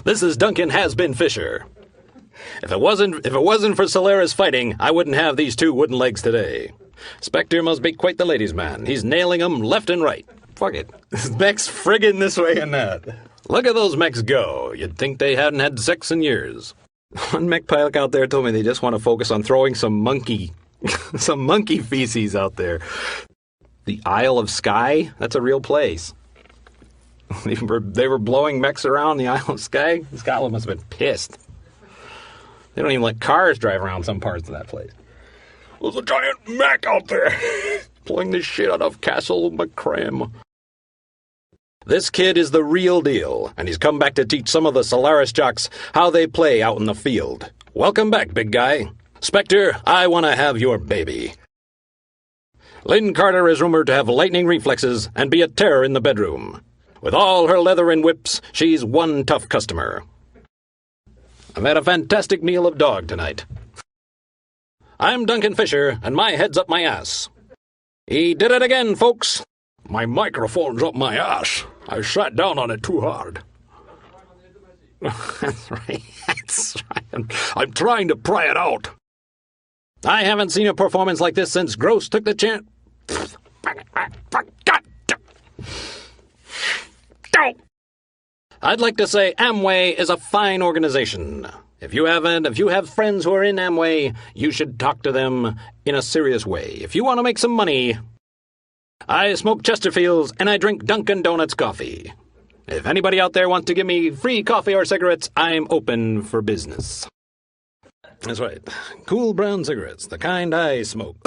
This is Duncan Has-Been Fisher. If it wasn't for Solaris fighting, I wouldn't have these two wooden legs today. Spectre must be quite the ladies' man. He's nailing them left and right. Fuck it. Mech's friggin' this way and that. Look at those mechs go. You'd think they hadn't had sex in years. One mech pilot out there told me they just want to focus on throwing some monkey feces out there. The Isle of Skye? That's a real place. They were blowing mechs around the Isle of Skye? Scotland must have been pissed. They don't even let cars drive around some parts of that place. There's a giant mech out there blowing the shit out of Castle McCram. This kid is the real deal, and he's come back to teach some of the Solaris jocks how they play out in the field. Welcome back, big guy. Spectre, I want to have your baby. Lynn Carter is rumored to have lightning reflexes and be a terror in the bedroom. With all her leather and whips, she's one tough customer. I've had a fantastic meal of dog tonight. I'm Duncan Fisher, and my head's up my ass. He did it again, folks. My microphone's up my ass. I sat down on it too hard. That's right. That's right. I'm trying to pry it out. I haven't seen a performance like this since Gross took the chance. I'd like to say Amway is a fine organization. If you have friends who are in Amway, you should talk to them in a serious way. If you want to make some money, I smoke Chesterfields and I drink Dunkin' Donuts coffee. If anybody out there wants to give me free coffee or cigarettes, I'm open for business. That's right. Cool brown cigarettes, the kind I smoke.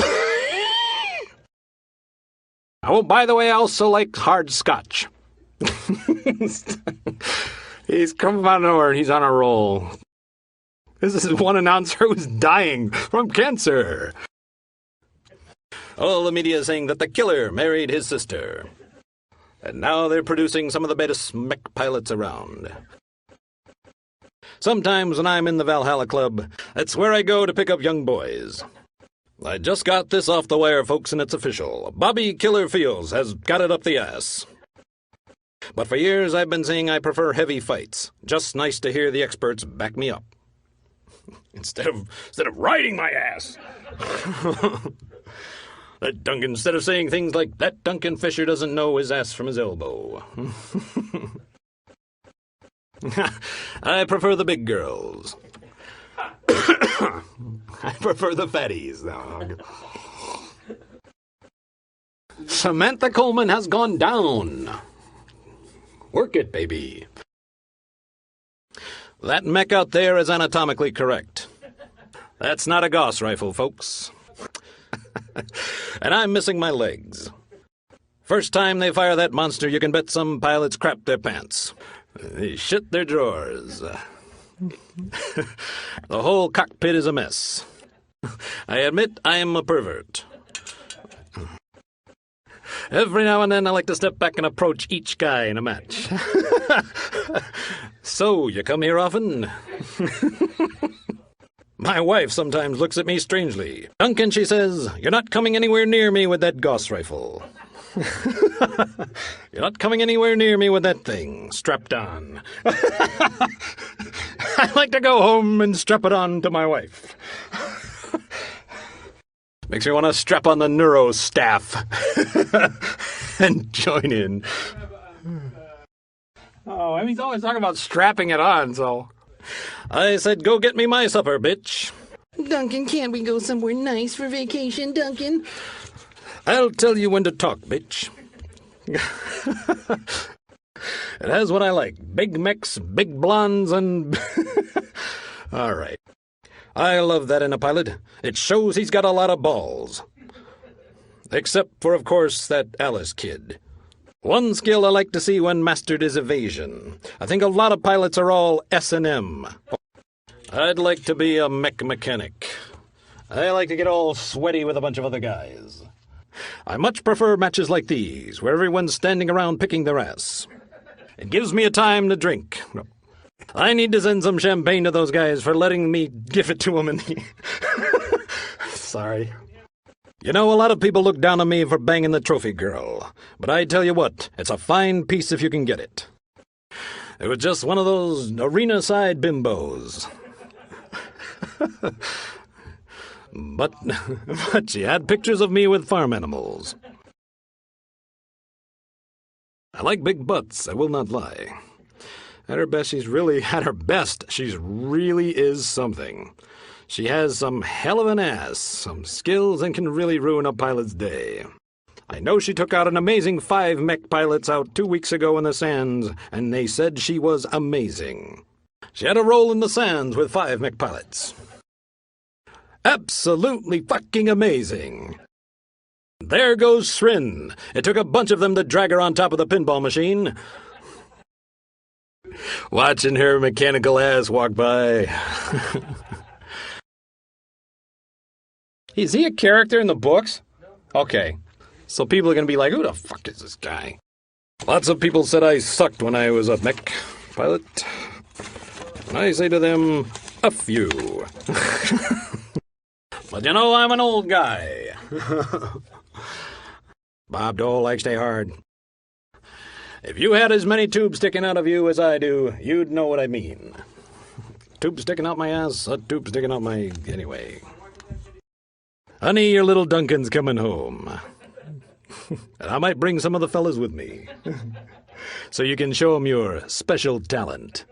Oh, by the way, I also like hard scotch. He's come out of nowhere and he's on a roll. This is one announcer who's dying from cancer. All the media is saying that the killer married his sister. And now they're producing some of the best mech pilots around. Sometimes when I'm in the Valhalla Club, that's where I go to pick up young boys. I just got this off the wire, folks, and it's official. Bobby Killer Fields has got it up the ass. But for years I've been saying I prefer heavy fights. Just nice to hear the experts back me up. Instead of riding my ass. Instead of saying things like, that Duncan Fisher doesn't know his ass from his elbow. I prefer the big girls. I prefer the fatties, though. Samantha Coleman has gone down. Work it, baby. That mech out there is anatomically correct. That's not a Gauss rifle, folks. And I'm missing my legs. First time they fire that monster, you can bet some pilots crap their pants. They shit their drawers. The whole cockpit is a mess. I admit I am a pervert. Every now and then I like to step back and approach each guy in a match. So, you come here often? My wife sometimes looks at me strangely. Duncan, she says, you're not coming anywhere near me with that Gauss rifle. You're not coming anywhere near me with that thing strapped on. I like to go home and strap it on to my wife. Makes me want to strap on the neuro staff and join in. Oh, I mean, he's always talking about strapping it on, so... I said, go get me my supper, bitch. Duncan, can't we go somewhere nice for vacation, Duncan? I'll tell you when to talk, bitch. It has what I like. Big mechs, big blondes, and... All right. I love that in a pilot. It shows he's got a lot of balls. Except for, of course, that Alice kid. One skill I like to see when mastered is evasion. I think a lot of pilots are all S&M. I'd like to be a mech mechanic. I like to get all sweaty with a bunch of other guys. I much prefer matches like these, where everyone's standing around picking their ass. It gives me a time to drink. I need to send some champagne to those guys for letting me give it to them in the... Sorry. You know, a lot of people look down on me for banging the trophy girl. But I tell you what, it's a fine piece if you can get it. It was just one of those arena-side bimbos. But she had pictures of me with farm animals. I like big butts, I will not lie. At her best, she's really is something. She has some hell of an ass, some skills, and can really ruin a pilot's day. I know she took out an amazing 5 mech pilots out 2 weeks ago in the sands, and they said she was amazing. She had a roll in the sands with 5 mech pilots. Absolutely fucking amazing. There goes Srin. It took a bunch of them to drag her on top of the pinball machine. Watching her mechanical ass walk by. Is he a character in the books? Okay. So people are going to be like, who the fuck is this guy? Lots of people said I sucked when I was a mech pilot. And I say to them, a few. But you know, I'm an old guy. Bob Dole likes stay hard. If you had as many tubes sticking out of you as I do, you'd know what I mean. Tube sticking out my ass, a tube sticking out my... Anyway. Honey, your little Duncan's coming home. And I might bring some of the fellas with me. So you can show them your special talent.